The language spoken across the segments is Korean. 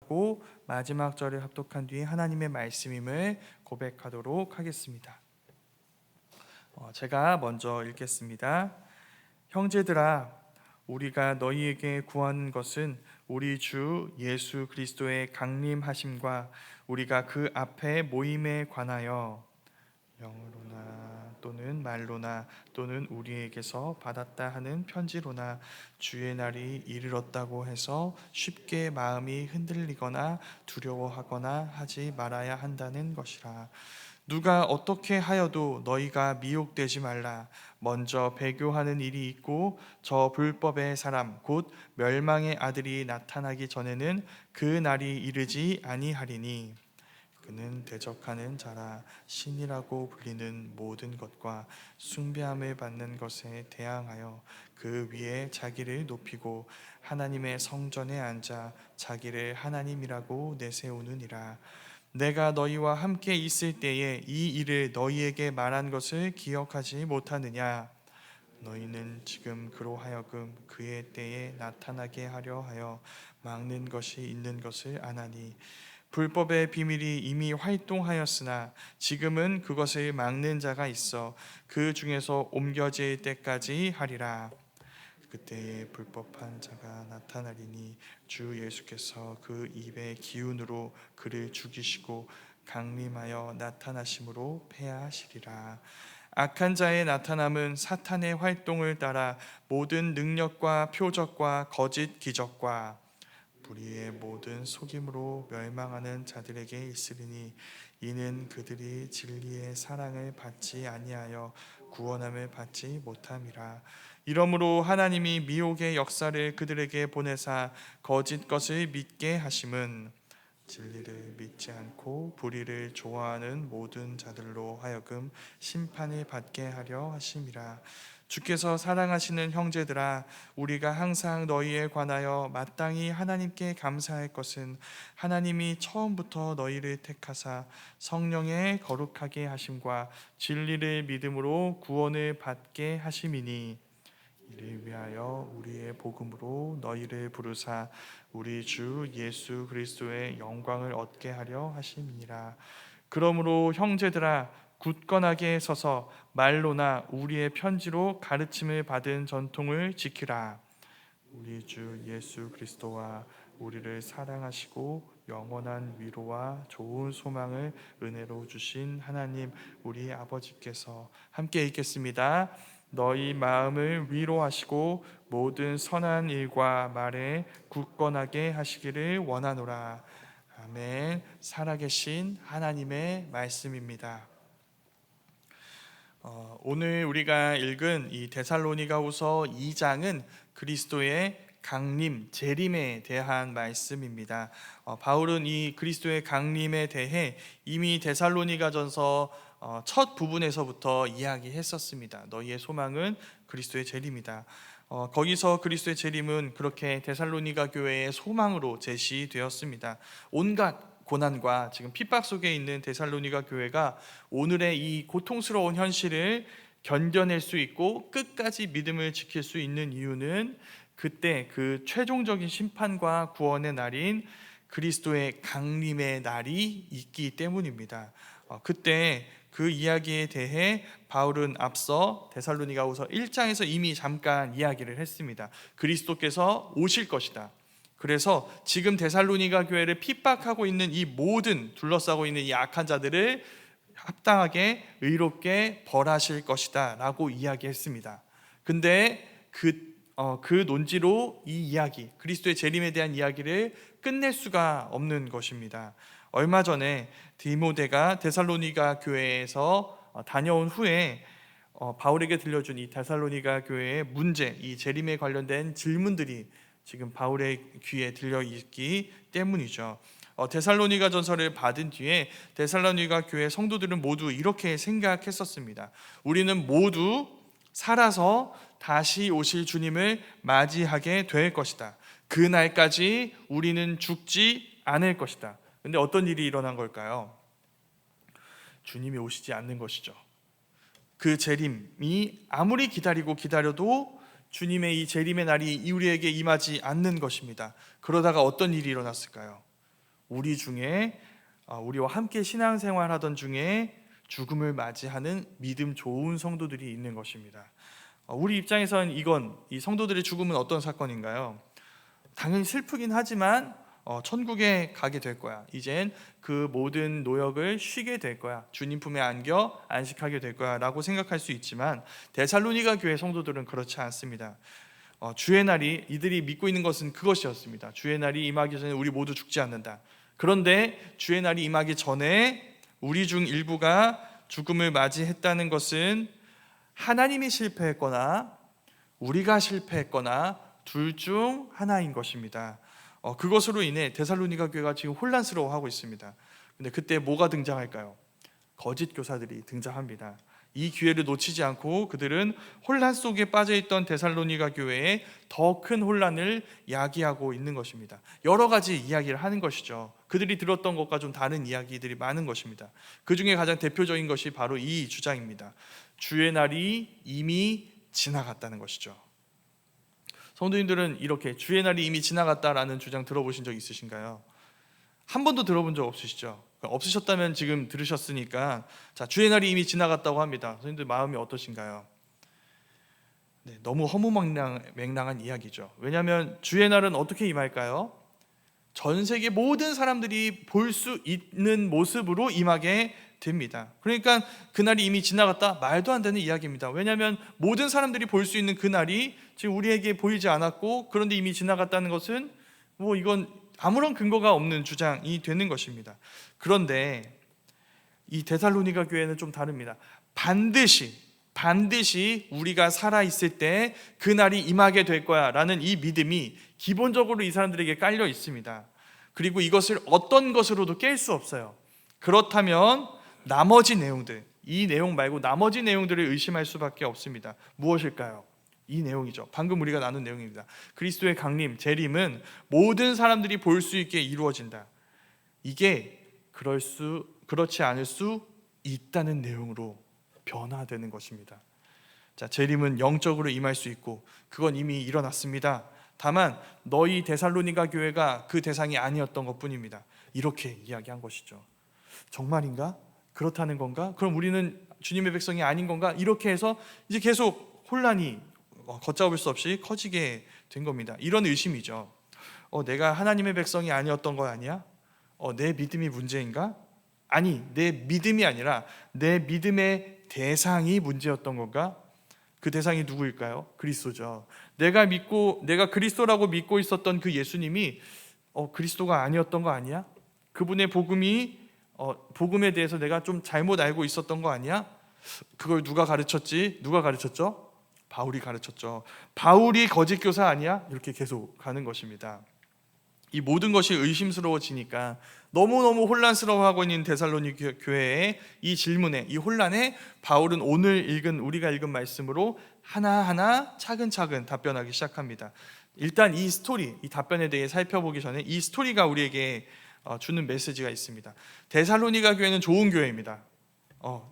합독하고 마지막 절을 합독한 뒤에 하나님의 말씀임을 고백하도록 하겠습니다. 제가 먼저 읽겠습니다. 형제들아, 우리가 너희에게 구한 것은 우리 주 예수 그리스도의 강림하심과 우리가 그 앞에 모임에 관하여 영으로나 또는 말로나 또는 우리에게서 받았다 하는 편지로나 주의 날이 이르렀다고 해서 쉽게 마음이 흔들리거나 두려워하거나 하지 말아야 한다는 것이라. 누가 어떻게 하여도 너희가 미혹되지 말라. 먼저 배교하는 일이 있고 저 불법의 사람 곧 멸망의 아들이 나타나기 전에는 그 날이 이르지 아니하리니 그는 대적하는 자라. 신이라고 불리는 모든 것과 숭배함을 받는 것에 대항하여 그 위에 자기를 높이고 하나님의 성전에 앉아 자기를 하나님이라고 내세우느니라. 내가 너희와 함께 있을 때에 이 일을 너희에게 말한 것을 기억하지 못하느냐? 너희는 지금 그로 하여금 그의 때에 나타나게 하려 하여 막는 것이 있는 것을 아나니 불법의 비밀이 이미 활동하였으나 지금은 그것을 막는 자가 있어 그 중에서 옮겨질 때까지 하리라. 그때에 불법한 자가 나타나리니 주 예수께서 그 입의 기운으로 그를 죽이시고 강림하여 나타나심으로 패하시리라. 악한 자의 나타남은 사탄의 활동을 따라 모든 능력과 표적과 거짓 기적과 불의의 모든 속임으로 멸망하는 자들에게 있으리니 이는 그들이 진리의 사랑을 받지 아니하여 구원함을 받지 못함이라. 이러므로 하나님이 미혹의 역사를 그들에게 보내사 거짓 것을 믿게 하심은 진리를 믿지 않고 불의를 좋아하는 모든 자들로 하여금 심판을 받게 하려 하심이라. 주께서 사랑하시는 형제들아, 우리가 항상 너희에 관하여 마땅히 하나님께 감사할 것은 하나님이 처음부터 너희를 택하사 성령의 거룩하게 하심과 진리를 믿음으로 구원을 받게 하심이니 이를 위하여 우리의 복음으로 너희를 부르사 우리 주 예수 그리스도의 영광을 얻게 하려 하심이니라. 그러므로 형제들아, 굳건하게 서서 말로나 우리의 편지로 가르침을 받은 전통을 지키라. 우리 주 예수 그리스도와 우리를 사랑하시고 영원한 위로와 좋은 소망을 은혜로 주신 하나님 우리 아버지께서 함께 읽겠습니다. 너희 마음을 위로하시고 모든 선한 일과 말에 굳건하게 하시기를 원하노라. 아멘. 살아계신 하나님의 말씀입니다. 오늘 우리가 읽은 이 데살로니가후서 2장은 그리스도의 강림, 재림에 대한 말씀입니다. 바울은 이 그리스도의 강림에 대해 이미 데살로니가전서 첫 부분에서부터 이야기했었습니다. 너희의 소망은 그리스도의 재림이다. 거기서 그리스도의 재림은 그렇게 데살로니가 교회의 소망으로 제시되었습니다. 온갖 고난과 지금 핍박 속에 있는 데살로니가 교회가 오늘의 이 고통스러운 현실을 견뎌낼 수 있고 끝까지 믿음을 지킬 수 있는 이유는 그때 그 최종적인 심판과 구원의 날인 그리스도의 강림의 날이 있기 때문입니다. 그때 그 이야기에 대해 바울은 앞서 데살로니가후서 1장에서 이미 잠깐 이야기를 했습니다. 그리스도께서 오실 것이다. 그래서 지금 데살로니가 교회를 핍박하고 있는 이 모든 둘러싸고 있는 이 악한 자들을 합당하게 의롭게 벌하실 것이다 라고 이야기했습니다. 근데 그 논지로 이 이야기, 그리스도의 재림에 대한 이야기를 끝낼 수가 없는 것입니다. 얼마 전에 디모데가 데살로니가 교회에서 다녀온 후에 바울에게 들려준 이 데살로니가 교회의 문제, 이 재림에 관련된 질문들이 지금 바울의 귀에 들려있기 때문이죠. 데살로니가 전서를 받은 뒤에 데살로니가 교회 성도들은 모두 이렇게 생각했었습니다. 우리는 모두 살아서 다시 오실 주님을 맞이하게 될 것이다. 그 날까지 우리는 죽지 않을 것이다. 근데 어떤 일이 일어난 걸까요? 주님이 오시지 않는 것이죠. 그 재림이 아무리 기다려도 주님의 이 재림의 날이 우리에게 임하지 않는 것입니다. 그러다가 어떤 일이 일어났을까요? 우리 중에 우리와 함께 신앙생활하던 중에 죽음을 맞이하는 믿음 좋은 성도들이 있는 것입니다. 우리 입장에선 이 성도들의 죽음은 어떤 사건인가요? 당연히 슬프긴 하지만 천국에 가게 될 거야. 이젠 그 모든 노역을 쉬게 될 거야. 주님 품에 안겨 안식하게 될 거야 라고 생각할 수 있지만 데살로니가 교회 성도들은 그렇지 않습니다. 주의 날이, 이들이 믿고 있는 것은 그것이었습니다. 주의 날이 임하기 전에 우리 모두 죽지 않는다. 그런데 주의 날이 임하기 전에 우리 중 일부가 죽음을 맞이했다는 것은 하나님이 실패했거나 우리가 실패했거나 둘 중 하나인 것입니다. 그것으로 인해 데살로니가 교회가 지금 혼란스러워하고 있습니다. 근데 그때 뭐가 등장할까요? 거짓 교사들이 등장합니다. 이 기회를 놓치지 않고 그들은 혼란 속에 빠져있던 데살로니가 교회에 더 큰 혼란을 야기하고 있는 것입니다. 여러 가지 이야기를 하는 것이죠. 그들이 들었던 것과 좀 다른 이야기들이 많은 것입니다. 그 중에 가장 대표적인 것이 바로 이 주장입니다. 주의 날이 이미 지나갔다는 것이죠. 성도님들은 이렇게 주의 날이 이미 지나갔다라는 주장 들어보신 적 있으신가요? 한 번도 들어본 적 없으시죠? 없으셨다면 지금 들으셨으니까, 자, 주의 날이 이미 지나갔다고 합니다. 선생님들 마음이 어떠신가요? 네, 너무 허무맹랑한 이야기죠. 왜냐하면 주의 날은 어떻게 임할까요? 전 세계 모든 사람들이 볼 수 있는 모습으로 임하게 됩니다. 그러니까 그날이 이미 지나갔다? 말도 안 되는 이야기입니다. 왜냐하면 모든 사람들이 볼 수 있는 그날이 지금 우리에게 보이지 않았고, 그런데 이미 지나갔다는 것은 이건 아무런 근거가 없는 주장이 되는 것입니다. 그런데 이 데살로니가 교회는 좀 다릅니다. 반드시 우리가 살아있을 때 그날이 임하게 될 거야 라는 이 믿음이 기본적으로 이 사람들에게 깔려 있습니다. 그리고 이것을 어떤 것으로도 깰 수 없어요. 그렇다면 나머지 내용들, 이 내용 말고 나머지 내용들을 의심할 수밖에 없습니다. 무엇일까요? 이 내용이죠. 방금 우리가 나눈 내용입니다. 그리스도의 강림, 재림은 모든 사람들이 볼 수 있게 이루어진다. 이게 그렇지 않을 수 있다는 내용으로 변화되는 것입니다. 자, 재림은 영적으로 임할 수 있고 그건 이미 일어났습니다. 다만 너희 데살로니가 교회가 그 대상이 아니었던 것뿐입니다. 이렇게 이야기한 것이죠. 정말인가? 그렇다는 건가? 그럼 우리는 주님의 백성이 아닌 건가? 이렇게 해서 이제 계속 혼란이 걷잡을 수 없이 커지게 된 겁니다. 이런 의심이죠. 내가 하나님의 백성이 아니었던 거 아니야? 내 믿음이 문제인가? 아니, 내 믿음이 아니라 내 믿음의 대상이 문제였던 건가? 그 대상이 누구일까요? 그리스도죠. 내가 그리스도라고 믿고 있었던 그 예수님이 그리스도가 아니었던 거 아니야? 그분의 복음에 대해서 내가 좀 잘못 알고 있었던 거 아니야? 그걸 누가 가르쳤지? 누가 가르쳤죠? 바울이 가르쳤죠. 바울이 거짓 교사 아니야? 이렇게 계속 가는 것입니다. 이 모든 것이 의심스러워지니까 너무너무 혼란스러워하고 있는 데살로니 교회의 이 질문에, 이 혼란에 바울은 우리가 읽은 말씀으로 하나하나 차근차근 답변하기 시작합니다. 일단 이 답변에 대해 살펴보기 전에 이 스토리가 우리에게 주는 메시지가 있습니다. 데살로니가 교회는 좋은 교회입니다.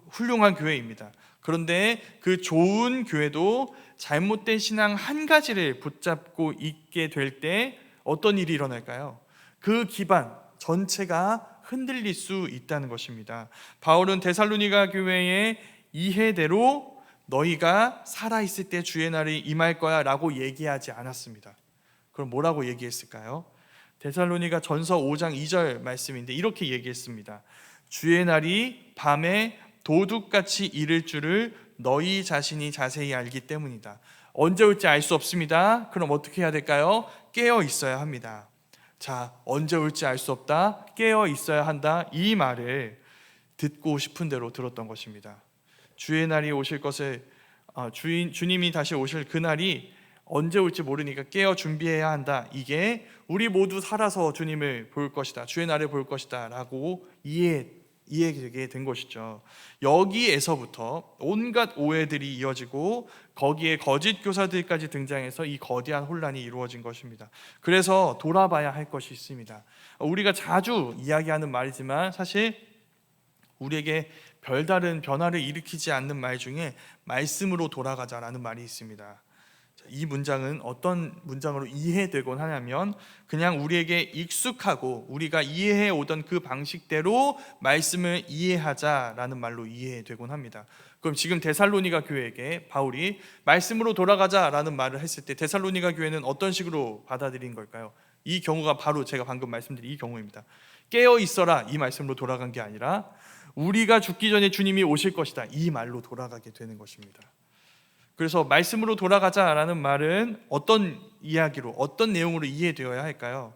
훌륭한 교회입니다. 그런데 그 좋은 교회도 잘못된 신앙 한 가지를 붙잡고 있게 될 때 어떤 일이 일어날까요? 그 기반 전체가 흔들릴 수 있다는 것입니다. 바울은 데살로니가 교회의 이해대로 너희가 살아있을 때 주의 날이 임할 거야 라고 얘기하지 않았습니다. 그럼 뭐라고 얘기했을까요? 데살로니가 전서 5장 2절 말씀인데 이렇게 얘기했습니다. 주의 날이 밤에 도둑같이 이를 줄을 너희 자신이 자세히 알기 때문이다. 언제 올지 알 수 없습니다. 그럼 어떻게 해야 될까요? 깨어 있어야 합니다. 자, 언제 올지 알 수 없다. 깨어 있어야 한다. 이 말을 듣고 싶은 대로 들었던 것입니다. 주의 날이 오실 것을 주님이 다시 오실 그날이 언제 올지 모르니까 깨어 준비해야 한다. 이게 우리 모두 살아서 주님을 볼 것이다. 주의 날을 볼 것이다 라고 이해되게 된 것이죠. 여기에서부터 온갖 오해들이 이어지고 거기에 거짓 교사들까지 등장해서 이 거대한 혼란이 이루어진 것입니다. 그래서 돌아봐야 할 것이 있습니다. 우리가 자주 이야기하는 말이지만 사실 우리에게 별다른 변화를 일으키지 않는 말 중에 말씀으로 돌아가자라는 말이 있습니다. 이 문장은 어떤 문장으로 이해되곤 하냐면 그냥 우리에게 익숙하고 우리가 이해해 오던 그 방식대로 말씀을 이해하자라는 말로 이해되곤 합니다. 그럼 지금 데살로니가 교회에게 바울이 말씀으로 돌아가자라는 말을 했을 때 데살로니가 교회는 어떤 식으로 받아들인 걸까요? 이 경우가 바로 제가 방금 말씀드린 이 경우입니다. 깨어 있어라 이 말씀으로 돌아간 게 아니라 우리가 죽기 전에 주님이 오실 것이다 이 말로 돌아가게 되는 것입니다. 그래서 말씀으로 돌아가자라는 말은 어떤 이야기로 어떤 내용으로 이해되어야 할까요?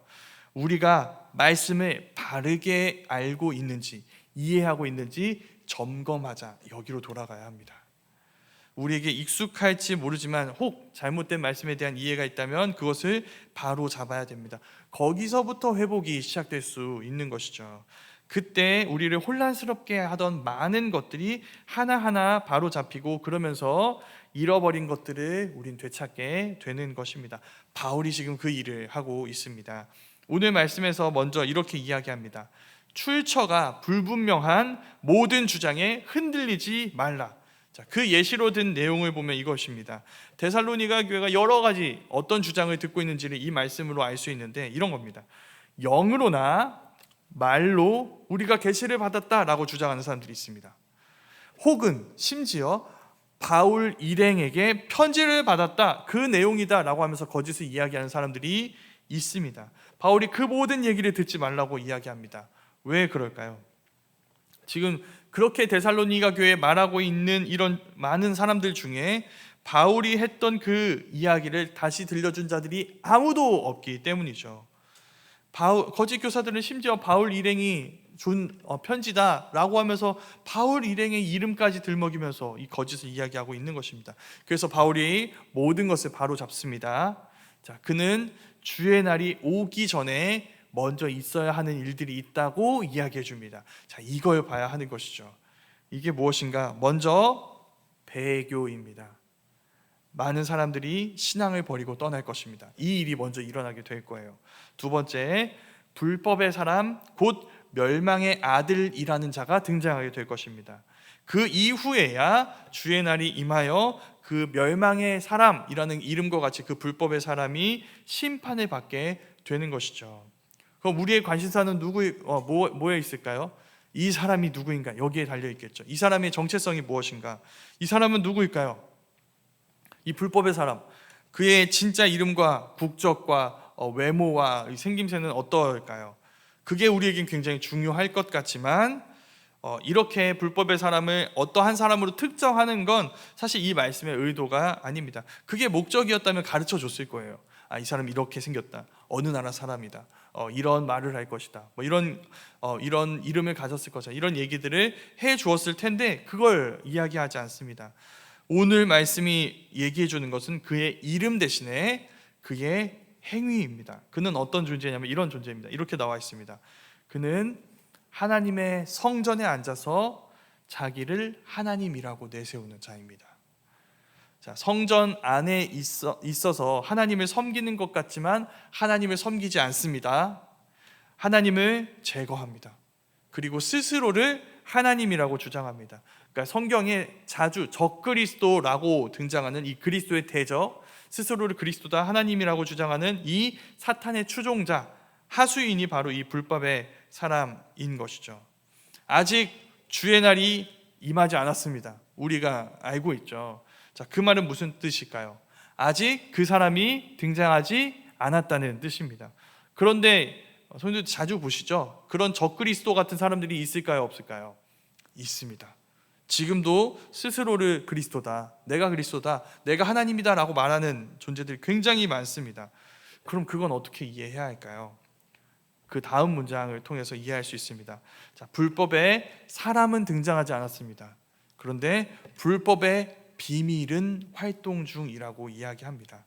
우리가 말씀을 바르게 알고 있는지 이해하고 있는지 점검하자 여기로 돌아가야 합니다. 우리에게 익숙할지 모르지만 혹 잘못된 말씀에 대한 이해가 있다면 그것을 바로 잡아야 됩니다. 거기서부터 회복이 시작될 수 있는 것이죠. 그때 우리를 혼란스럽게 하던 많은 것들이 하나하나 바로 잡히고 그러면서 잃어버린 것들을 우린 되찾게 되는 것입니다. 바울이 지금 그 일을 하고 있습니다. 오늘 말씀에서 먼저 이렇게 이야기합니다. 출처가 불분명한 모든 주장에 흔들리지 말라. 자, 그 예시로 든 내용을 보면 이것입니다. 데살로니가 교회가 여러 가지 어떤 주장을 듣고 있는지를 이 말씀으로 알 수 있는데 이런 겁니다. 영으로나 말로 우리가 계시를 받았다라고 주장하는 사람들이 있습니다. 혹은 심지어 바울 일행에게 편지를 받았다 그 내용이다라고 하면서 거짓을 이야기하는 사람들이 있습니다. 바울이 그 모든 얘기를 듣지 말라고 이야기합니다. 왜 그럴까요? 지금 그렇게 데살로니가 교회에 말하고 있는 이런 많은 사람들 중에 바울이 했던 그 이야기를 다시 들려준 자들이 아무도 없기 때문이죠. 거짓 교사들은 심지어 바울 일행이 준 편지다라고 하면서 바울 일행의 이름까지 들먹이면서 이 거짓을 이야기하고 있는 것입니다. 그래서 바울이 모든 것을 바로 잡습니다. 자, 그는 주의 날이 오기 전에 먼저 있어야 하는 일들이 있다고 이야기해 줍니다. 자, 이걸 봐야 하는 것이죠. 이게 무엇인가? 먼저 배교입니다. 많은 사람들이 신앙을 버리고 떠날 것입니다. 이 일이 먼저 일어나게 될 거예요. 두 번째, 불법의 사람 곧 멸망의 아들이라는 자가 등장하게 될 것입니다. 그 이후에야 주의 날이 임하여 그 멸망의 사람이라는 이름과 같이 그 불법의 사람이 심판을 받게 되는 것이죠. 그럼 우리의 관심사는 뭐에 있을까요? 이 사람이 누구인가? 여기에 달려 있겠죠. 이 사람의 정체성이 무엇인가? 이 사람은 누구일까요? 이 불법의 사람, 그의 진짜 이름과 국적과 외모와 생김새는 어떨까요? 그게 우리에겐 굉장히 중요할 것 같지만 이렇게 불법의 사람을 어떠한 사람으로 특정하는 건 사실 이 말씀의 의도가 아닙니다. 그게 목적이었다면 가르쳐 줬을 거예요. 아, 이 사람 이렇게 생겼다. 어느 나라 사람이다. 이런 말을 할 것이다. 뭐 이런 이름을 가졌을 것이다. 이런 얘기들을 해 주었을 텐데 그걸 이야기하지 않습니다. 오늘 말씀이 얘기해 주는 것은 그의 이름 대신에 그의 행위입니다. 그는 어떤 존재냐면 이런 존재입니다. 이렇게 나와 있습니다. 그는 하나님의 성전에 앉아서 자기를 하나님이라고 내세우는 자입니다. 자, 성전 안에 있어서 하나님을 섬기는 것 같지만 하나님을 섬기지 않습니다. 하나님을 제거합니다. 그리고 스스로를 하나님이라고 주장합니다. 그러니까 성경에 자주 적그리스도라고 등장하는 이 그리스도의 대적, 스스로를 그리스도다 하나님이라고 주장하는 이 사탄의 추종자, 하수인이 바로 이 불법의 사람인 것이죠. 아직 주의 날이 임하지 않았습니다. 우리가 알고 있죠. 자, 그 말은 무슨 뜻일까요? 아직 그 사람이 등장하지 않았다는 뜻입니다. 그런데 성도들 자주 보시죠? 그런 적그리스도 같은 사람들이 있을까요? 없을까요? 있습니다. 지금도 스스로를 그리스도다, 내가 그리스도다, 내가 하나님이다 라고 말하는 존재들이 굉장히 많습니다. 그럼 그건 어떻게 이해해야 할까요? 그 다음 문장을 통해서 이해할 수 있습니다. 자, 불법에 사람은 등장하지 않았습니다. 그런데 불법의 비밀은 활동 중이라고 이야기합니다.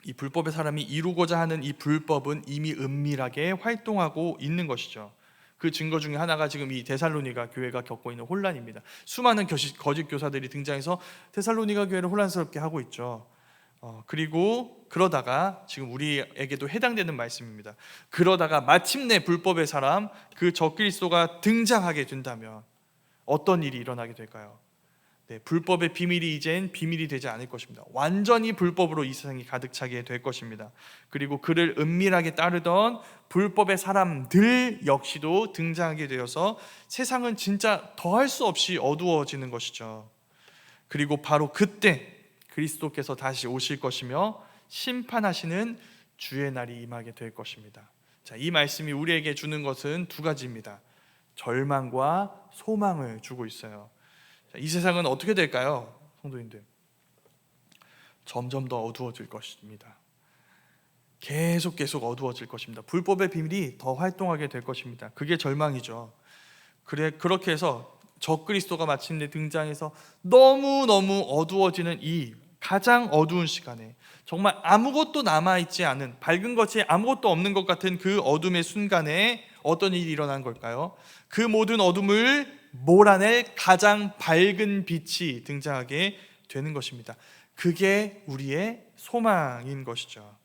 이 불법의 사람이 이루고자 하는 이 불법은 이미 은밀하게 활동하고 있는 것이죠. 그 증거 중에 하나가 지금 이 데살로니가 교회가 겪고 있는 혼란입니다. 수많은 거짓 교사들이 등장해서 데살로니가 교회를 혼란스럽게 하고 있죠. 그리고 그러다가 지금 우리에게도 해당되는 말씀입니다. 그러다가 마침내 불법의 사람, 그 적그리스도가 등장하게 된다면 어떤 일이 일어나게 될까요? 불법의 비밀이 이젠 비밀이 되지 않을 것입니다. 완전히 불법으로 이 세상이 가득 차게 될 것입니다. 그리고 그를 은밀하게 따르던 불법의 사람들 역시도 등장하게 되어서 세상은 진짜 더할 수 없이 어두워지는 것이죠. 그리고 바로 그때 그리스도께서 다시 오실 것이며 심판하시는 주의 날이 임하게 될 것입니다. 자, 이 말씀이 우리에게 주는 것은 두 가지입니다. 절망과 소망을 주고 있어요. 자, 이 세상은 어떻게 될까요? 성도님들, 점점 더 어두워질 것입니다. 계속 어두워질 것입니다. 불법의 비밀이 더 활동하게 될 것입니다. 그게 절망이죠. 그렇게 해서 적그리스도가 마침내 등장해서 너무너무 어두워지는 이 가장 어두운 시간에, 정말 아무것도 남아있지 않은, 밝은 것이 아무것도 없는 것 같은 그 어둠의 순간에 어떤 일이 일어난 걸까요? 그 모든 어둠을 몰아낼 가장 밝은 빛이 등장하게 되는 것입니다. 그게 우리의 소망인 것이죠.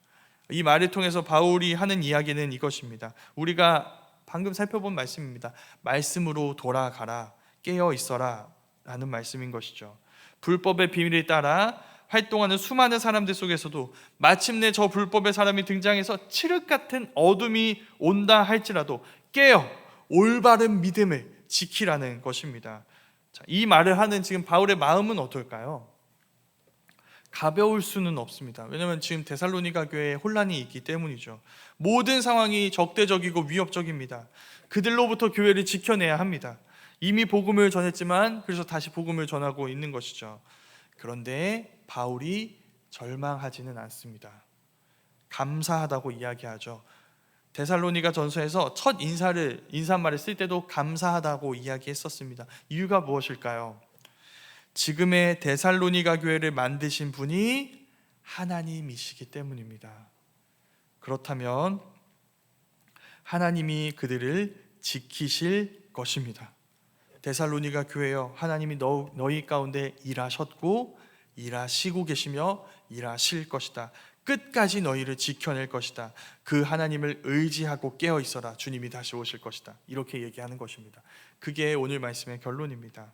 이 말을 통해서 바울이 하는 이야기는 이것입니다. 우리가 방금 살펴본 말씀입니다. 말씀으로 돌아가라, 깨어 있어라 라는 말씀인 것이죠. 불법의 비밀을 따라 활동하는 수많은 사람들 속에서도 마침내 저 불법의 사람이 등장해서 칠흑 같은 어둠이 온다 할지라도 깨어 올바른 믿음을 지키라는 것입니다. 자, 이 말을 하는 지금 바울의 마음은 어떨까요? 가벼울 수는 없습니다. 왜냐하면 지금 데살로니가 교회에 혼란이 있기 때문이죠. 모든 상황이 적대적이고 위협적입니다. 그들로부터 교회를 지켜내야 합니다. 이미 복음을 전했지만 그래서 다시 복음을 전하고 있는 것이죠. 그런데 바울이 절망하지는 않습니다. 감사하다고 이야기하죠. 데살로니가 전서에서 첫 인사말을 쓸 때도 감사하다고 이야기했었습니다. 이유가 무엇일까요? 지금의 데살로니가 교회를 만드신 분이 하나님이시기 때문입니다. 그렇다면 하나님이 그들을 지키실 것입니다. 데살로니가 교회여, 하나님이 너희 가운데 일하셨고 일하시고 계시며 일하실 것이다. 끝까지 너희를 지켜낼 것이다. 그 하나님을 의지하고 깨어 있어라. 주님이 다시 오실 것이다. 이렇게 얘기하는 것입니다. 그게 오늘 말씀의 결론입니다.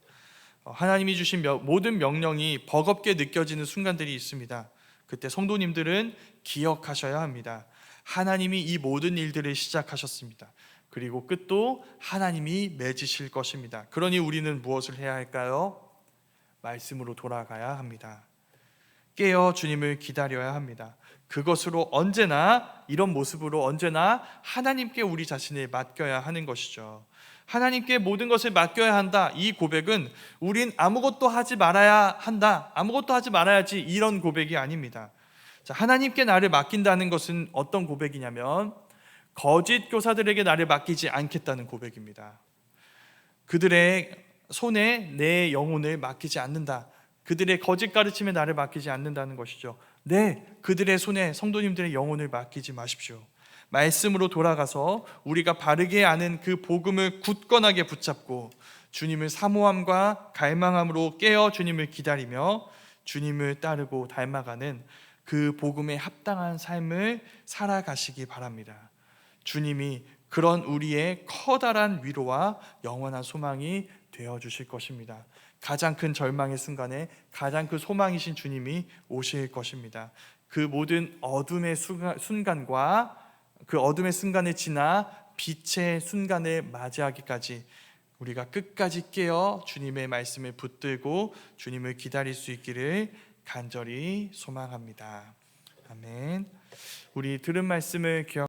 하나님이 주신 모든 명령이 버겁게 느껴지는 순간들이 있습니다. 그때 성도님들은 기억하셔야 합니다. 하나님이 이 모든 일들을 시작하셨습니다. 그리고 끝도 하나님이 맺으실 것입니다. 그러니 우리는 무엇을 해야 할까요? 말씀으로 돌아가야 합니다. 깨어 주님을 기다려야 합니다. 그것으로 언제나, 이런 모습으로 언제나 하나님께 우리 자신을 맡겨야 하는 것이죠. 하나님께 모든 것을 맡겨야 한다. 이 고백은 우린 아무것도 하지 말아야 한다, 아무것도 하지 말아야지, 이런 고백이 아닙니다. 자, 하나님께 나를 맡긴다는 것은 어떤 고백이냐면 거짓 교사들에게 나를 맡기지 않겠다는 고백입니다. 그들의 손에 내 영혼을 맡기지 않는다. 그들의 거짓 가르침에 나를 맡기지 않는다는 것이죠. 네, 그들의 손에 성도님들의 영혼을 맡기지 마십시오. 말씀으로 돌아가서 우리가 바르게 아는 그 복음을 굳건하게 붙잡고 주님을 사모함과 갈망함으로 깨어 주님을 기다리며 주님을 따르고 닮아가는 그 복음에 합당한 삶을 살아가시기 바랍니다. 주님이 그런 우리의 커다란 위로와 영원한 소망이 되어주실 것입니다. 가장 큰 절망의 순간에 가장 큰 소망이신 주님이 오실 것입니다. 그 모든 어둠의 순간과 그 어둠의 순간을 지나 빛의 순간을 맞이하기까지 우리가 끝까지 깨어 주님의 말씀을 붙들고 주님을 기다릴 수 있기를 간절히 소망합니다. 아멘. 우리 들은 말씀을 기억